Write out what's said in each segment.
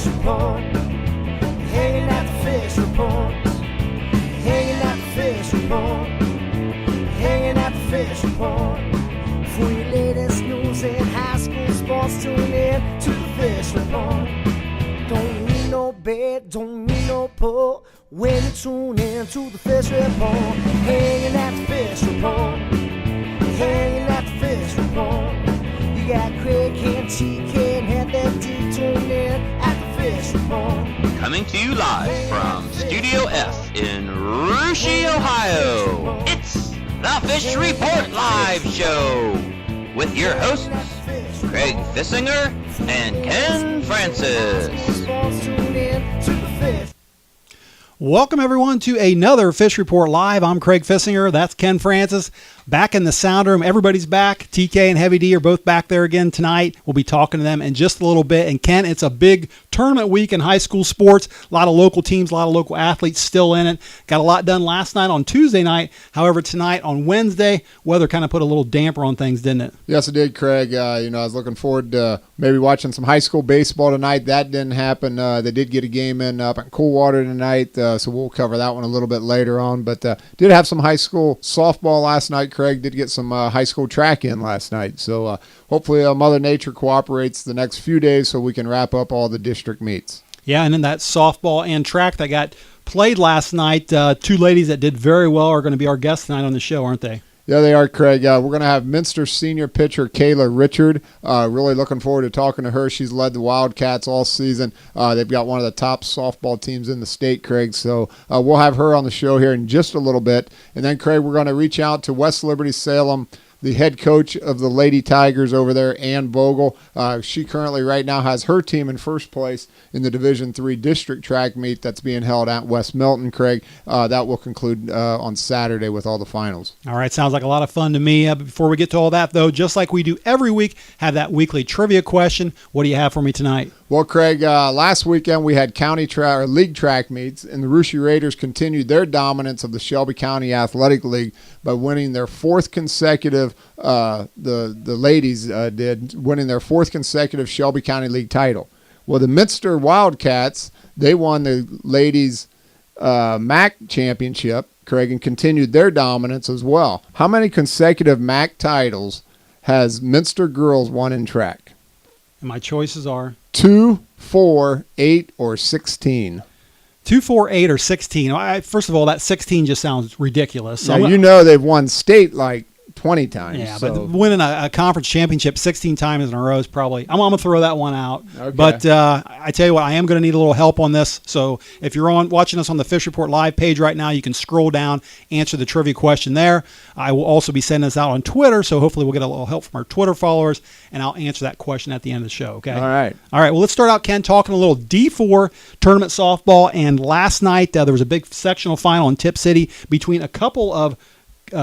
fish report. Hanging at the fish report. Hanging at the fish report. Hanging at the fish report. For your latest news in high school sports, tune in to the fish report. Don't need no bed, don't need no pull when you tune in to the fish report. Hanging at the fish report. Hanging at the fish report. You got Craig and TK and Heather D. Tune in at the fish report. Coming to you live from Studio F in Russia, Ohio. It's the Fish Report Live Show with your hosts, Craig Fissinger and Ken Francis. Welcome, everyone, to another Fish Report Live. I'm Craig Fissinger. That's Ken Francis. Back in the sound room. Everybody's back. TK and Heavy D are both back there again tonight. We'll be talking to them in just a little bit. And Ken, it's a big tournament week in high school sports. A lot of local teams, a lot of local athletes still in it. Got a lot done last night on Tuesday night. However, tonight on Wednesday, weather kind of put a little damper on things, didn't it? Yes, it did, Craig. I was looking forward to maybe watching some high school baseball tonight. That didn't happen. They did get a game in up in Coolwater tonight, so we'll cover that one a little bit later on. But did have some high school softball last night, Craig. Did get some high school track in last night. So hopefully Mother Nature cooperates the next few days so we can wrap up all the district meets. Yeah, and then that softball and track that got played last night, two ladies that did very well are going to be our guests tonight on the show, aren't they? Yeah, they are, Craig. We're going to have Minster senior pitcher Kayla Richard. Really looking forward to talking to her. She's led the Wildcats all season. They've got one of the top softball teams in the state, Craig. So we'll have her on the show here in just a little bit. And then, Craig, we're going to reach out to West Liberty-Salem, the head coach of the Lady Tigers over there, Ann Vogel. She currently right now has her team in first place in the Division III district track meet that's being held at West Milton, Craig. That will conclude on Saturday with all the finals. All right, sounds like a lot of fun to me. But before we get to all that, though, just like we do every week, have that weekly trivia question. What do you have for me tonight? Well, Craig, last weekend we had league track meets, and the Russia Raiders continued their dominance of the Shelby County Athletic League by winning their fourth consecutive, the ladies did, winning their fourth consecutive Shelby County League title. Well, the Minster Wildcats, they won the ladies' MAC championship, Craig, and continued their dominance as well. How many consecutive MAC titles has Minster girls won in track? And my choices are 2, 4, 8, or 16. 2, 4, 8, or 16. First of all, that 16 just sounds ridiculous. So now, they've won state like 20 times. Yeah, so. But winning a conference championship 16 times in a row is probably – I'm going to throw that one out. Okay. But I tell you what, I am going to need a little help on this. So if you're watching us on the Fish Report Live page right now, you can scroll down, answer the trivia question there. I will also be sending this out on Twitter, so hopefully we'll get a little help from our Twitter followers, and I'll answer that question at the end of the show, okay? All right. Well, let's start out, Ken, talking a little D4 tournament softball. And last night there was a big sectional final in Tip City between a couple of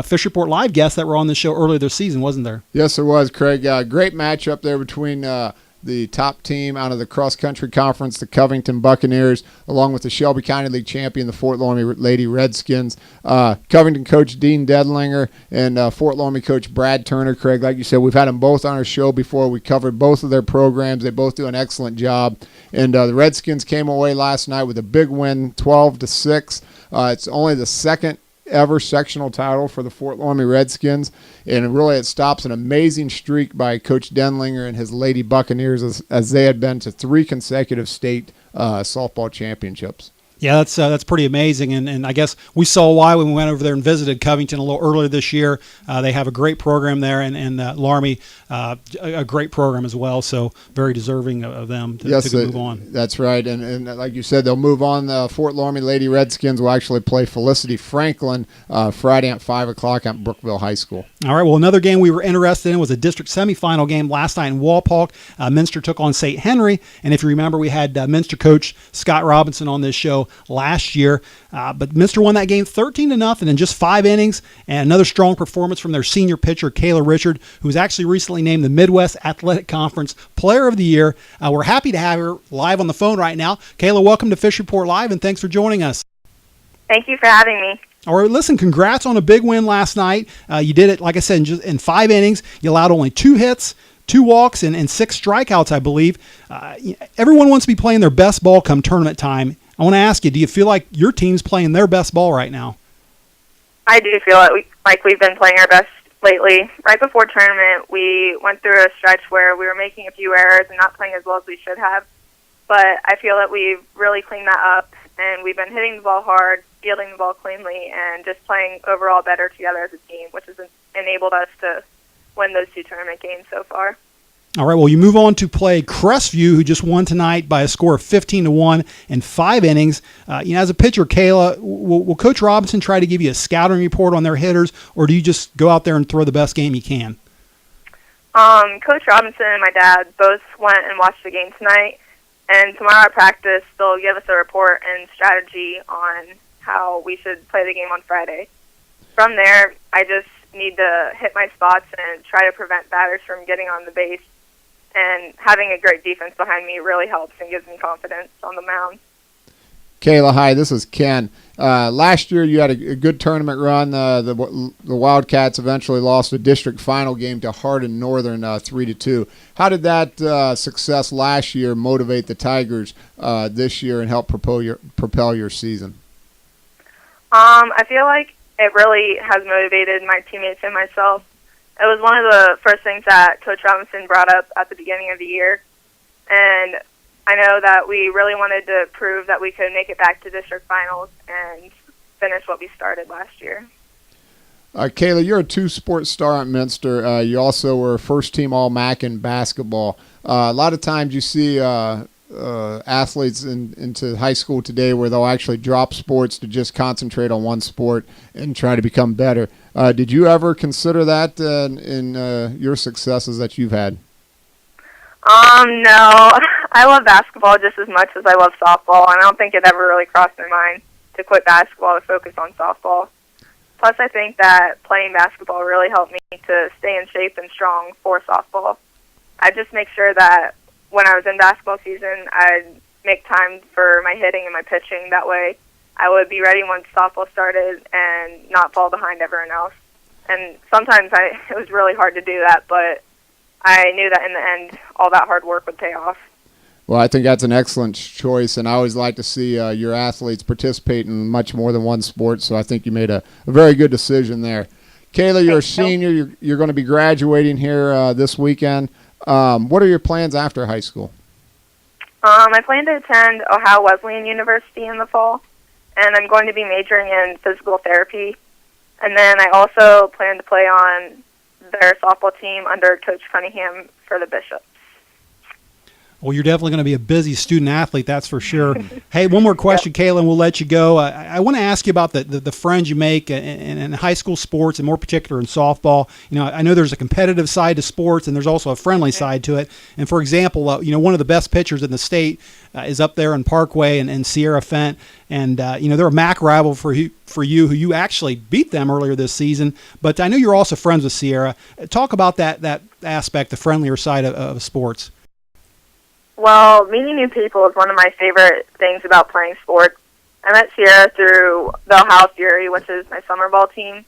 Fish Report Live guests that were on the show earlier this season, wasn't there? Yes, there was, Craig. Great matchup there between the top team out of the cross-country conference, the Covington Buccaneers, along with the Shelby County League champion, the Fort Loramie Lady Redskins. Covington coach Dean Dedlinger and Fort Loramie coach Brad Turner. Craig, like you said, we've had them both on our show before. We covered both of their programs. They both do an excellent job. And the Redskins came away last night with a big win, 12-6. It's only the second ever sectional title for the Fort Loramie Redskins, and really it stops an amazing streak by Coach Denlinger and his Lady Buccaneers as they had been to 3 consecutive state softball championships. Yeah, that's pretty amazing, and I guess we saw why when we went over there and visited Covington a little earlier this year. They have a great program there, and Laramie, a great program as well, so very deserving of them to move on. That's right, and like you said, they'll move on. The Fort Loramie Lady Redskins will actually play Felicity Franklin Friday at 5 o'clock at Brookville High School. All right, well, another game we were interested in was a district semifinal game last night in Walpock. Minster took on St. Henry, and if you remember, we had Minster coach Scott Robinson on this show last year, but Minster won that game 13-0 in just 5 innings, and another strong performance from their senior pitcher Kayla Richard, who was actually recently named the Midwest Athletic Conference Player of the Year. We're happy to have her live on the phone right now. Kayla, welcome to Fish Report Live, and thanks for joining us. Thank you for having me. All right, listen, congrats on a big win last night. You did it, like I said, in 5 innings. You allowed only 2 hits, 2 walks and 6 strikeouts, I believe. Everyone wants to be playing their best ball come tournament time. I want to ask you, do you feel like your team's playing their best ball right now? I do feel like we've been playing our best lately. Right before tournament, we went through a stretch where we were making a few errors and not playing as well as we should have. But I feel that we've really cleaned that up, and we've been hitting the ball hard, fielding the ball cleanly, and just playing overall better together as a team, which has enabled us to win those 2 tournament games so far. All right, well, you move on to play Crestview, who just won tonight by a score of 15-1 in 5 innings. As a pitcher, Kayla, will Coach Robinson try to give you a scouting report on their hitters, or do you just go out there and throw the best game you can? Coach Robinson and my dad both went and watched the game tonight, and tomorrow at practice, they'll give us a report and strategy on how we should play the game on Friday. From there, I just need to hit my spots and try to prevent batters from getting on the base. And having a great defense behind me really helps and gives me confidence on the mound. Kayla, hi, this is Ken. Last year you had a good tournament run. The Wildcats eventually lost a district final game to Hardin Northern 3-2. How did that success last year motivate the Tigers this year and help propel your season? I feel like it really has motivated my teammates and myself. It was one of the first things that Coach Robinson brought up at the beginning of the year, and I know that we really wanted to prove that we could make it back to district finals and finish what we started last year. Kayla, you're a 2-sport star at Minster. You also were first-team All-MAC in basketball. A lot of times you see athletes into high school today where they'll actually drop sports to just concentrate on one sport and try to become better. Did you ever consider that in your successes that you've had? No. I love basketball just as much as I love softball, and I don't think it ever really crossed my mind to quit basketball to focus on softball. Plus, I think that playing basketball really helped me to stay in shape and strong for softball. I just make sure that when I was in basketball season, I'd make time for my hitting and my pitching. That way I would be ready once softball started and not fall behind everyone else. And sometimes it was really hard to do that, but I knew that in the end, all that hard work would pay off. Well, I think that's an excellent choice, and I always like to see your athletes participate in much more than one sport, so I think you made a very good decision there. Kayla, you're a senior. You're going to be graduating here this weekend. What are your plans after high school? I plan to attend Ohio Wesleyan University in the fall, and I'm going to be majoring in physical therapy. And then I also plan to play on their softball team under Coach Cunningham for the Bishops. Well, you're definitely going to be a busy student-athlete, that's for sure. Hey, one more question, Kayla, and we'll let you go. I want to ask you about the friends you make in high school sports, and more particular in softball. I know there's a competitive side to sports, and there's also a friendly side to it. And, for example, one of the best pitchers in the state is up there in Parkway and Sierra Fent. And, they're a MAC rival for you, who you actually beat them earlier this season. But I know you're also friends with Sierra. Talk about that aspect, the friendlier side of sports. Well, meeting new people is one of my favorite things about playing sports. I met Sierra through the Ohio Fury, which is my summer ball team.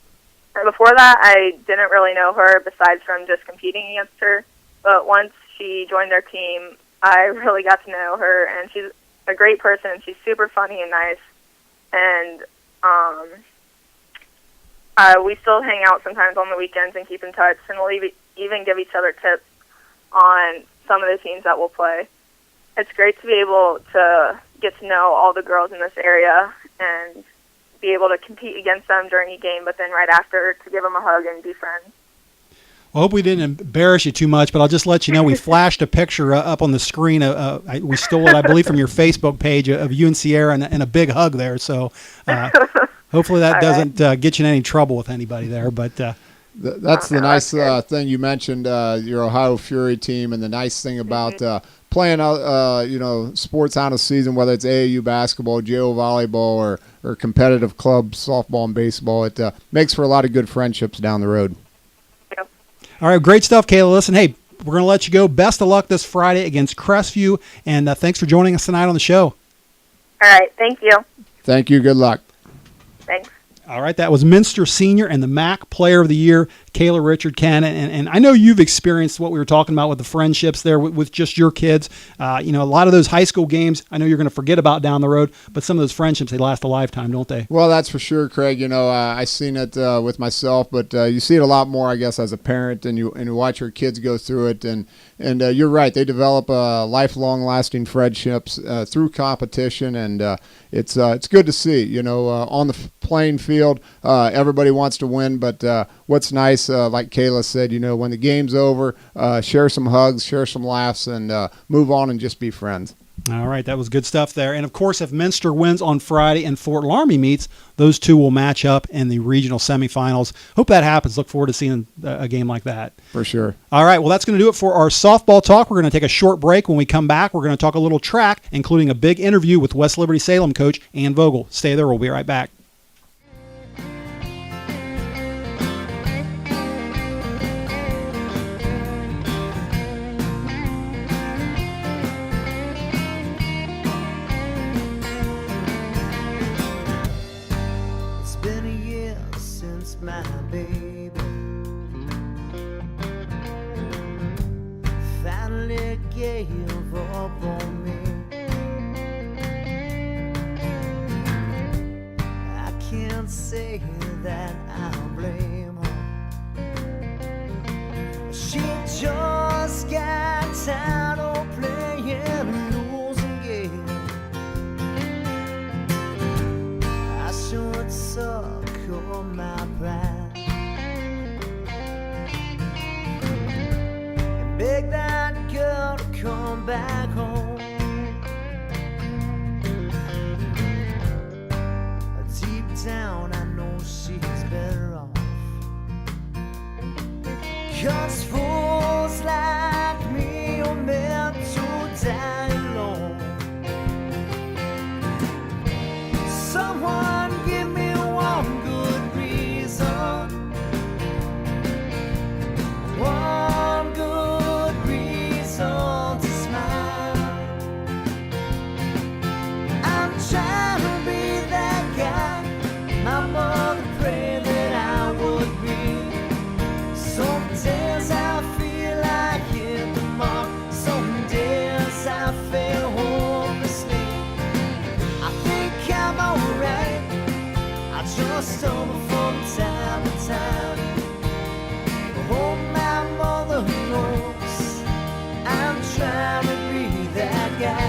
And before that, I didn't really know her besides from just competing against her. But once she joined their team, I really got to know her, and she's a great person. She's super funny and nice. And we still hang out sometimes on the weekends and keep in touch, and we'll even give each other tips on some of the teams that we'll play. It's great to be able to get to know all the girls in this area and be able to compete against them during a game, but then right after to give them a hug and be friends. Well, I hope we didn't embarrass you too much, but I'll just let you know we flashed a picture up on the screen. We stole it, I believe, from your Facebook page of you and Sierra and a big hug there. So hopefully that doesn't get you in any trouble with anybody there. But that's the nice thing you mentioned, your Ohio Fury team, and the nice thing about playing sports on a season, whether it's AAU basketball, JO volleyball, or competitive club softball and baseball. It makes for a lot of good friendships down the road. Yep. All right, great stuff, Kayla. Listen, hey, we're going to let you go. Best of luck this Friday against Crestview, and thanks for joining us tonight on the show. All right, thank you. Thank you. Good luck. Thanks. All right, that was Minster Senior and the MAC Player of the Year, Kayla Richard, Ken, and I know you've experienced what we were talking about with the friendships there with just your kids. A lot of those high school games, I know you're going to forget about down the road, but some of those friendships, they last a lifetime, don't they? Well, that's for sure, Craig. I seen it with myself, but you see it a lot more, I guess, as a parent, and you watch your kids go through it, and you're right. They develop lifelong, lasting friendships through competition, and it's good to see. On the playing field, everybody wants to win, but what's nice, like Kayla said, when the game's over, share some hugs, share some laughs, and move on and just be friends. All right, that was good stuff there. And, of course, if Minster wins on Friday and Fort Laramie meets, those two will match up in the regional semifinals. Hope that happens. Look forward to seeing a game like that. For sure. All right, well, that's going to do it for our softball talk. We're going to take a short break. When we come back, we're going to talk a little track, including a big interview with West Liberty-Salem coach Ann Vogel. Stay there. We'll be right back. My baby finally gave up on me. I can't say that I'll blame her. She just got tired of playing a losing game. I should suck on my pride and beg that girl to come back home. Deep down I know she's better off, 'cause fools like me are meant to die alone. Someone give me one good reason, one good reason to smile. I'm trying to be that guy my mother prayed that I would be. Some days I feel like hit the mark, some days I fail hopelessly. I think I'm alright, I just stumble from time to time. Oh, my mother knows I'm trying to be that guy.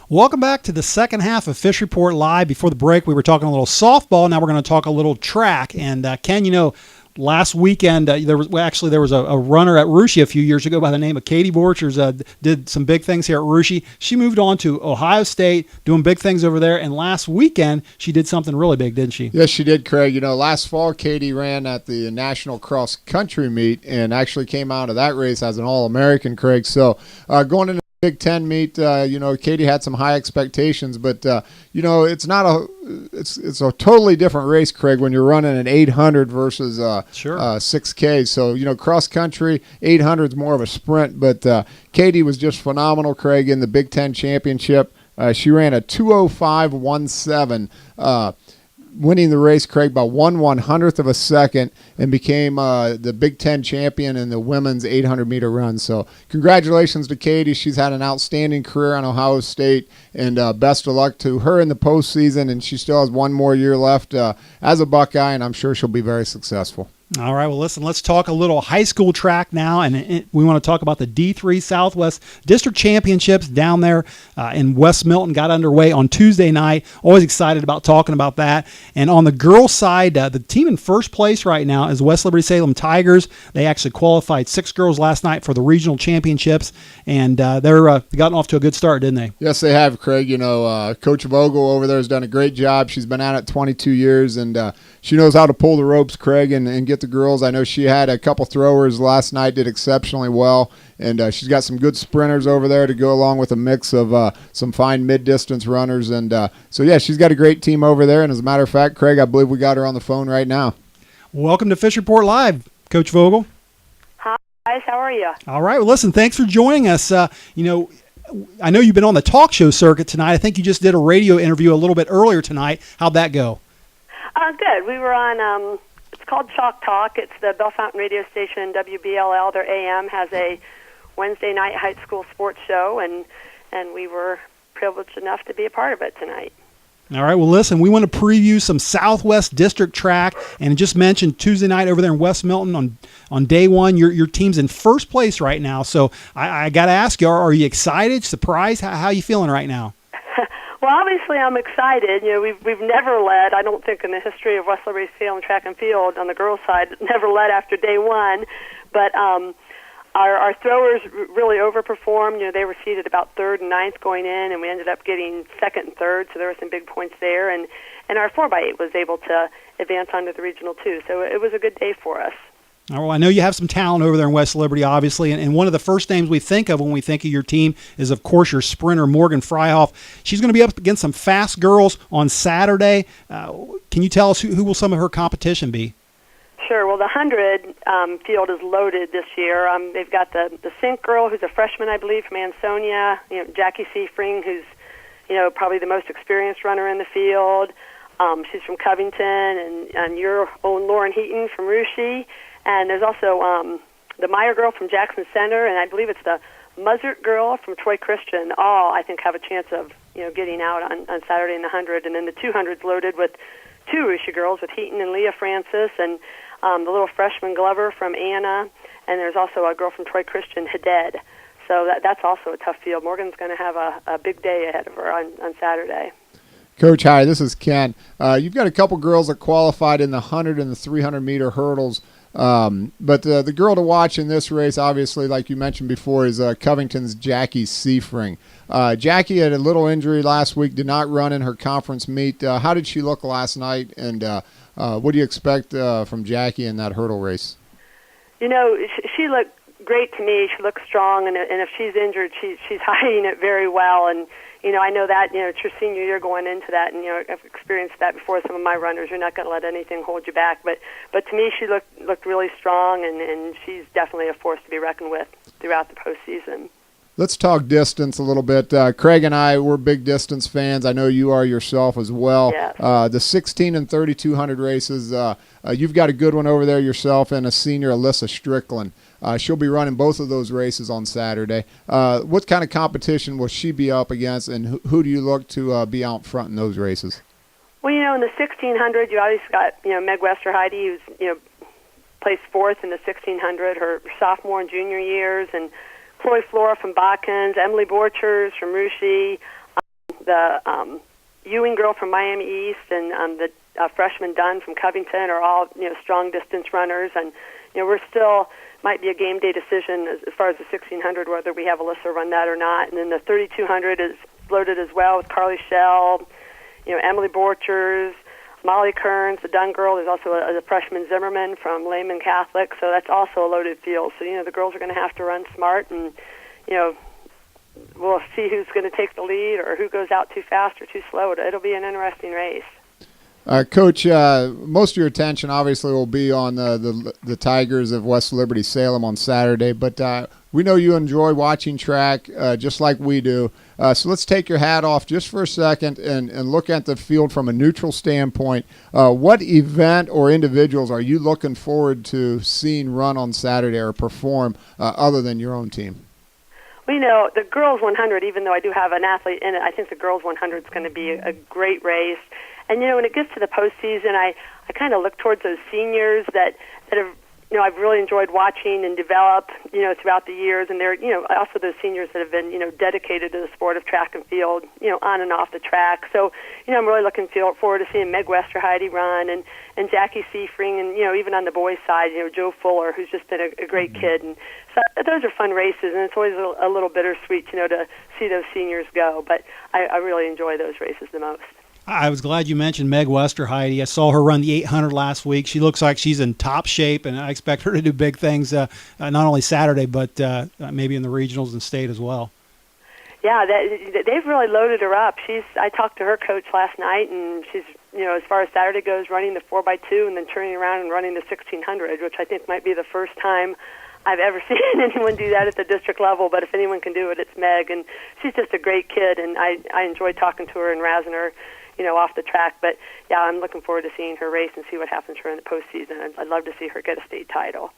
Welcome back to the second half of Fish Report Live. Before the break, we were talking a little softball. Now we're going to talk a little track. And Ken, last weekend there was a runner at Russia a few years ago by the name of Katie Borchers. Did some big things here at Russia. She moved on to Ohio State, doing big things over there. And last weekend she did something really big, didn't she? Yes, she did, Craig. Last fall Katie ran at the National Cross Country Meet and actually came out of that race as an All-American, Craig. So going into Big Ten meet, Katie had some high expectations, but it's a totally different race, Craig, when you're running an 800 versus 6K. So cross country 800 is more of a sprint, but Katie was just phenomenal, Craig, in the Big Ten championship. She ran a 2:05.17. Winning the race, Craig, by 1/100th of a second, and became the Big Ten champion in the women's 800-meter run. So congratulations to Katie. She's had an outstanding career on Ohio State, and best of luck to her in the postseason. And she still has one more year left as a Buckeye, and I'm sure she'll be very successful. All right, well, listen, let's talk a little high school track now, and we want to talk about the D3 Southwest District Championships down there in West Milton. Got underway on Tuesday night. Always excited about talking about that. And on the girls' side, the team in first place right now is West Liberty-Salem Tigers. They actually qualified 6 girls last night for the regional championships, and they're gotten off to a good start, didn't they? Yes, they have, Craig. Coach Vogel over there has done a great job. She's been at it 22 years, and she knows how to pull the ropes, Craig, and get at the girls. I know she had a couple throwers last night, did exceptionally well, and she's got some good sprinters over there to go along with a mix of some fine mid-distance runners. And so, yeah, she's got a great team over there. And as a matter of fact, Craig, I believe we got her on the phone right now. Welcome to Fish Report Live, Coach Vogel. Hi, guys. How are you? All right. Well, listen, thanks for joining us. I know you've been on the talk show circuit tonight. I think you just did a radio interview a little bit earlier tonight. How'd that go? Good. We were on, it's called Chalk Talk. It's the Bell Fountain radio station, WBLL. Their AM has a Wednesday night high school sports show, and we were privileged enough to be a part of it tonight. All right. Well, listen, we want to preview some Southwest District track, and just mentioned Tuesday night over there in West Milton on day one. Your team's in first place right now, so I got to ask you: are you excited, surprised? How are you feeling right now? Well, obviously, I'm excited. You know, we've never led. I don't think in the history of West Liberty-Salem track and field on the girls' side, never led after day one, but. Our throwers really overperformed. You know, they were seated about third and ninth going in, and we ended up getting second and third, so there were some big points there. And our 4x8 was able to advance onto the regional too, so it was a good day for us. Well, I know you have some talent over there in West Liberty, obviously, and one of the first names we think of when we think of your team is, of course, your sprinter, Morgan Freihoff. She's going to be up against some fast girls on Saturday. Can you tell us who will some of her competition be? Sure. Well, the 100 field is loaded this year. They've got the Sink girl, who's a freshman, I believe, from Ansonia. You know, Jackie Seafring, who's, you know, probably the most experienced runner in the field. She's from Covington, and your own Lauren Heaton from Russia. And there's also the Meyer girl from Jackson Center, and I believe it's the Muzzert girl from Troy Christian. All, I think, have a chance of, you know, getting out on Saturday in the 100. And then the 200's loaded with two Russia girls, with Heaton and Leah Francis, and the little freshman Glover from Anna, and there's also a girl from Troy Christian, Haded. So that's also a tough field. Morgan's going to have a big day ahead of her on Saturday. Coach, hi, this is Ken. You've got a couple girls that qualified in the 100 and the 300-meter hurdles, but the girl to watch in this race, obviously, like you mentioned before, is Covington's Jackie Seafring. Jackie had a little injury last week, did not run in her conference meet. How did she look last night, and what do you expect from Jackie in that hurdle race? You know, she looked great to me. She looks strong, and if she's injured, she's hiding it very well. And you know, I know that, you know, it's your senior year going into that, and you know, I've experienced that before. Some of my runners, you're not going to let anything hold you back. But to me, she looked really strong, and she's definitely a force to be reckoned with throughout the postseason. Let's talk distance a little bit. Craig and I, we're big distance fans. I know you are yourself as well. Yes. The 16 and 3200 races, you've got a good one over there yourself, and a senior, Alyssa Strickland. She'll be running both of those races on Saturday. What kind of competition will she be up against, and who do you look to be out front in those races? Well, you know, in the 1600, you obviously got, you know, Meg Westerheide, who's, you know, placed fourth in the 1600, her sophomore and junior years, and Chloe Flora from Botkins, Emily Borchers from Russia, the Ewing girl from Miami East, and the freshman Dunn from Covington are all, you know, strong distance runners. And, you know, we're still, might be a game day decision as far as the 1600, whether we have Alyssa run that or not. And then the 3200 is loaded as well with Carly Schell, you know, Emily Borchers, Molly Kearns, the Dunn girl. There's also a freshman Zimmerman from Lehman Catholic, so that's also a loaded field. So, you know, the girls are going to have to run smart, and, you know, we'll see who's going to take the lead or who goes out too fast or too slow. It'll be an interesting race. Coach, most of your attention obviously will be on the Tigers of West Liberty-Salem on Saturday, but we know you enjoy watching track just like we do. So let's take your hat off just for a second and look at the field from a neutral standpoint. What event or individuals are you looking forward to seeing run on Saturday or perform other than your own team? Well, you know, the girls 100, even though I do have an athlete in it, I think the girls 100 is going to be a great race. And, you know, when it gets to the postseason, I kind of look towards those seniors that have, you know, I've really enjoyed watching and develop, you know, throughout the years. And they're, you know, also those seniors that have been, you know, dedicated to the sport of track and field, you know, on and off the track. So, you know, I'm really looking forward to seeing Meg Westerheide run and Jackie Seafring, and, you know, even on the boys' side, you know, Joe Fuller, who's just been a great kid. And so those are fun races, and it's always a little bittersweet, you know, to see those seniors go. But I really enjoy those races the most. I was glad you mentioned Meg Westerheide. I saw her run the 800 last week. She looks like she's in top shape, and I expect her to do big things, not only Saturday, but maybe in the regionals and state as well. Yeah, they've really loaded her up. I talked to her coach last night, and she's, as far as Saturday goes, running the 4x2 and then turning around and running the 1600, which I think might be the first time I've ever seen anyone do that at the district level. But if anyone can do it, it's Meg, and she's just a great kid, and I enjoy talking to her and razzing her, off the track. But yeah, I'm looking forward to seeing her race and see what happens to her in the postseason. I'd love to see her get a state title.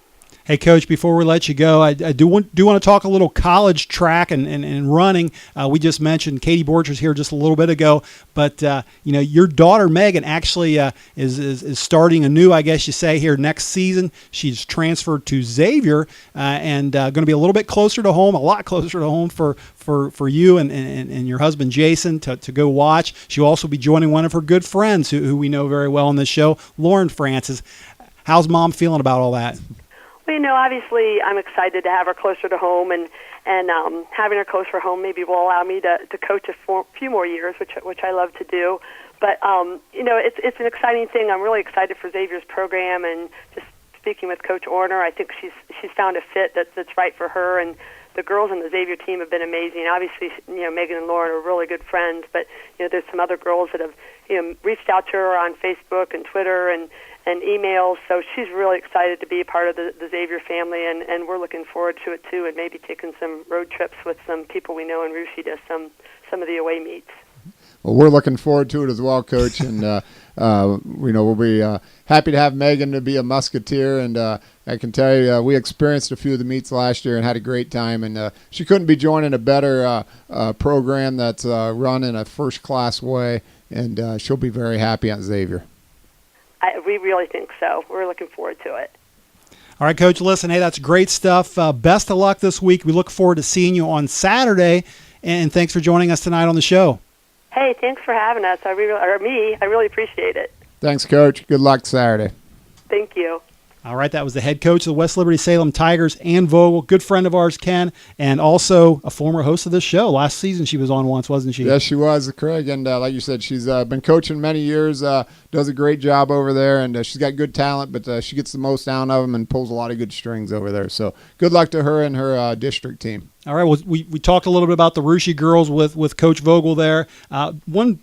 Hey, Coach, before we let you go, I do want to talk a little college track and running. We just mentioned Katie Borchers here just a little bit ago, but your daughter Megan actually is starting anew, I guess you say, here next season. She's transferred to Xavier and going to be a little bit closer to home, a lot closer to home for you and your husband Jason to go watch. She'll also be joining one of her good friends who we know very well on this show, Lauren Francis. How's Mom feeling about all that? Well, obviously I'm excited to have her closer to home, and having her closer to home maybe will allow me to coach a few more years, which I love to do. But, it's an exciting thing. I'm really excited for Xavier's program, and just speaking with Coach Orner, I think she's found a fit that's right for her, and the girls on the Xavier team have been amazing. Obviously, Megan and Lauren are really good friends, but, there's some other girls that have, reached out to her on Facebook and Twitter and emails, so she's really excited to be a part of the Xavier family, and we're looking forward to it too, and maybe taking some road trips with some people we know in Russia to some of the away meets. Well, we're looking forward to it as well, Coach, and we'll be happy to have Megan to be a Musketeer, and I can tell you we experienced a few of the meets last year and had a great time, and she couldn't be joining a better program that's run in a first-class way, and she'll be very happy at Xavier. We really think so. We're looking forward to it. All right, Coach, listen, hey, that's great stuff. Best of luck this week. We look forward to seeing you on Saturday, and thanks for joining us tonight on the show. Hey, thanks for having us. I really appreciate it. Thanks, Coach. Good luck Saturday. Thank you. All right, that was the head coach of the West Liberty-Salem Tigers, Ann Vogel, good friend of ours, Ken, and also a former host of this show. Last season she was on once, wasn't she? Yes, she was, Craig, and like you said, she's been coaching many years, does a great job over there, and she's got good talent, but she gets the most out of them and pulls a lot of good strings over there. So good luck to her and her district team. All right, well, we talked a little bit about the Russia girls with Coach Vogel there. One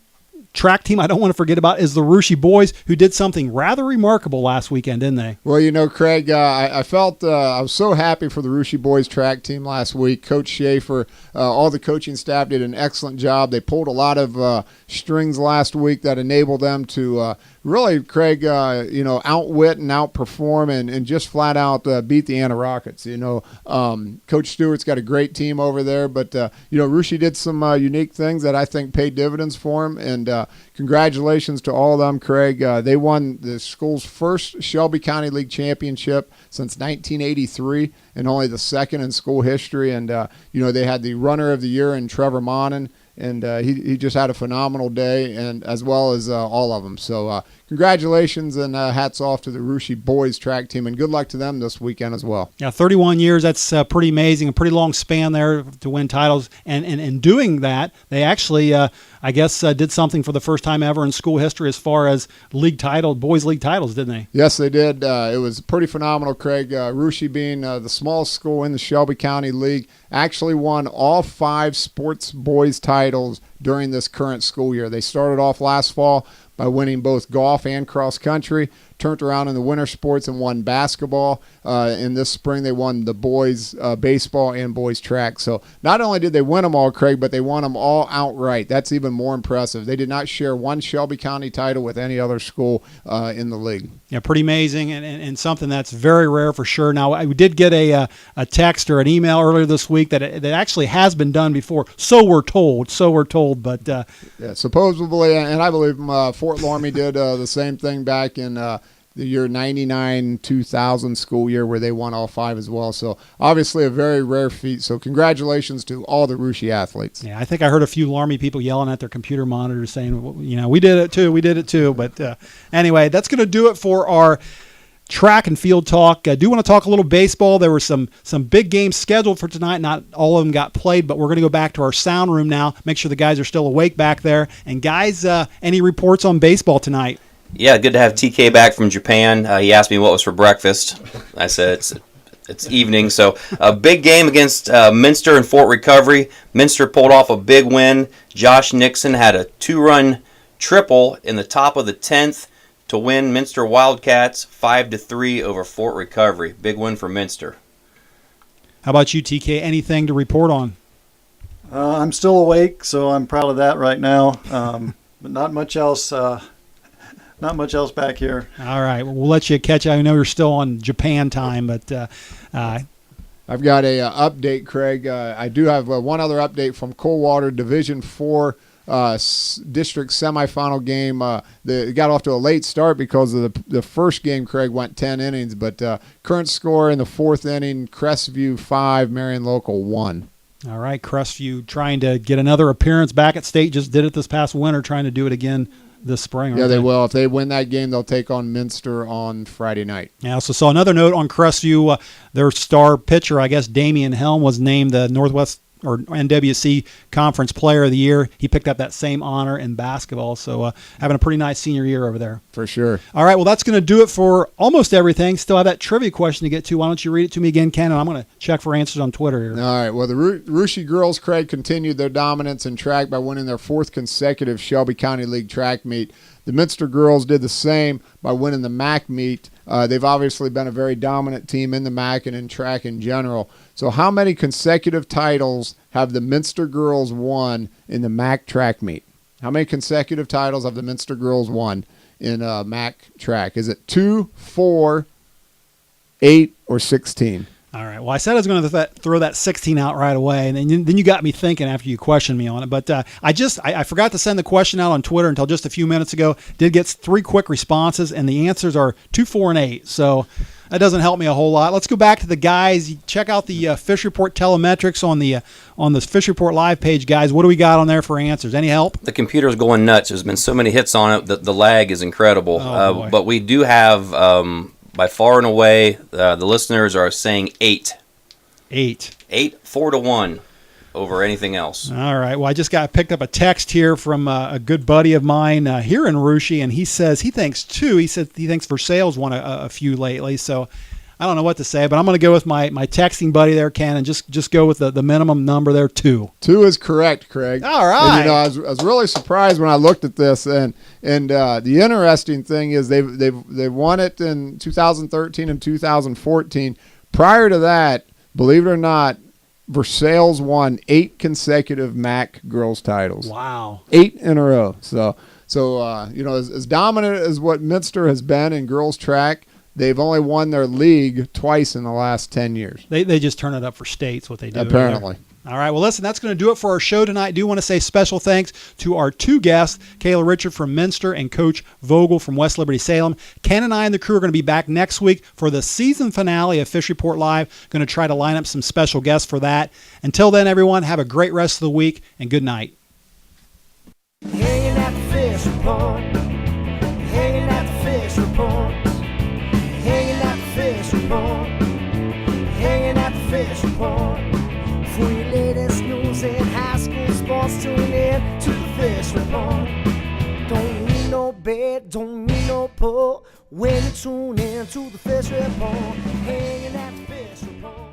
track team I don't want to forget about is the Russia boys, who did something rather remarkable last weekend, didn't they? Well, Craig, I felt I was so happy for the Russia boys track team last week. Coach Schaefer, all the coaching staff did an excellent job. They pulled a lot of strings last week that enabled them to really, Craig, outwit and outperform and just flat out beat the Anna Rockets. Coach Stewart's got a great team over there, but Russia did some unique things that I think paid dividends for him, and congratulations to all of them, Craig. They won the school's first Shelby County League championship since 1983, and only the second in school history. And they had the runner of the year in Trevor Monin, and he just had a phenomenal day, and as well as all of them. So congratulations and hats off to the Russia boys track team, and good luck to them this weekend as well. Yeah, 31 years, that's pretty amazing, a pretty long span there to win titles. And in doing that, they actually, I guess, did something for the first time ever in school history as far as boys league titles, didn't they? Yes, they did. It was pretty phenomenal, Craig. Russia, being the smallest school in the Shelby County League, actually won all 5 sports boys titles during this current school year. They started off last fall by winning both golf and cross country, turned around in the winter sports and won basketball. In this spring, they won the boys baseball and boys track. So not only did they win them all, Craig, but they won them all outright. That's even more impressive. They did not share one Shelby County title with any other school in the league. Yeah, pretty amazing, and something that's very rare for sure. Now, we did get a text or an email earlier this week that actually has been done before. So we're told, but yeah, supposedly, and I believe Fort Laramie did the same thing back in the year 99-2000 school year, where they won all 5 as well. So obviously a very rare feat. So congratulations to all the Russia athletes. Yeah, I think I heard a few Laramie people yelling at their computer monitors saying, we did it too. But anyway, that's going to do it for our track and field talk. I do want to talk a little baseball. There were some big games scheduled for tonight. Not all of them got played, but we're going to go back to our sound room now, make sure the guys are still awake back there. And guys, any reports on baseball tonight? Yeah, good to have TK back from Japan. He asked me what was for breakfast. I said it's evening. So a big game against Minster and Fort Recovery. Minster pulled off a big win. Josh Nixon had a 2-run triple in the top of the 10th to win Minster Wildcats 5-3 over Fort Recovery. Big win for Minster. How about you, TK? Anything to report on? I'm still awake, so I'm proud of that right now. But not much else. Not much else back here. All right, well, we'll let you catch. I know you're still on Japan time, but I've got a update, Craig. I do have one other update from Coldwater Division 4 district semifinal game. They got off to a late start because of the first game, Craig, went 10 innings, but current score in the 4th inning, Crestview 5, Marion Local 1. All right, Crestview trying to get another appearance back at state. Just did it this past winter, trying to do it again this spring. Yeah, they will. If they win that game, they'll take on Minster on Friday night. Yeah, also saw another note on Crestview. Their star pitcher, I guess Damian Helm, was named the Northwest or NWC Conference Player of the Year. He picked up that same honor in basketball, so having a pretty nice senior year over there. For sure. All right, well, that's going to do it for almost everything. Still have that trivia question to get to. Why don't you read it to me again, Ken, and I'm going to check for answers on Twitter here. All right, well, the Russia girls, Craig, continued their dominance in track by winning their 4th consecutive Shelby County League track meet. The Minster girls did the same by winning the MAC meet. They've obviously been a very dominant team in the MAC and in track in general. So how many consecutive titles have the Minster girls won in the MAC track meet? How many consecutive titles have the Minster girls won in MAC track? Is it 2, 4, 8, or 16? All right. Well, I said I was going to throw that 16 out right away, and then you got me thinking after you questioned me on it. But I forgot to send the question out on Twitter until just a few minutes ago. Did get 3 quick responses, and the answers are 2, 4, and 8. So that doesn't help me a whole lot. Let's go back to the guys. Check out the Fish Report telemetrics on the Fish Report live page, guys. What do we got on there for answers? Any help? The computer's going nuts. There's been so many hits on it that the lag is incredible. Oh, but we do have, by far and away, the listeners are saying 8. 8. 8, 4-1 over anything else. All right. Well, I just picked up a text here from a good buddy of mine here in Russia, and he says he thinks 2. He said he thinks Versailles won a few lately. So I don't know what to say, but I'm going to go with my texting buddy there, Ken, and just go with the minimum number there, 2. 2 is correct, Craig. All right. And, I was really surprised when I looked at this, and the interesting thing is they won it in 2013 and 2014. Prior to that, believe it or not, Versailles won 8 consecutive MAC girls titles. Wow. 8 in a row. So as dominant as what Minster has been in girls track, they've only won their league twice in the last 10 years. They just turn it up for states, what they do. Apparently. All right, well, listen, that's going to do it for our show tonight. I do want to say special thanks to our 2 guests, Kayla Richard from Minster and Coach Vogel from West Liberty-Salem. Ken and I and the crew are going to be back next week for the season finale of Fish Report Live. Going to try to line up some special guests for that. Until then, everyone, have a great rest of the week, and good night. Hanging at the fish report. Hanging at the fish report. Hanging at the fish report. Hanging at the fish report. For your latest news in high school sports, tune in to the Fish Report. Don't need no bed, don't need no pull. When you tune in to the Fish Report, hanging at the Fish Report.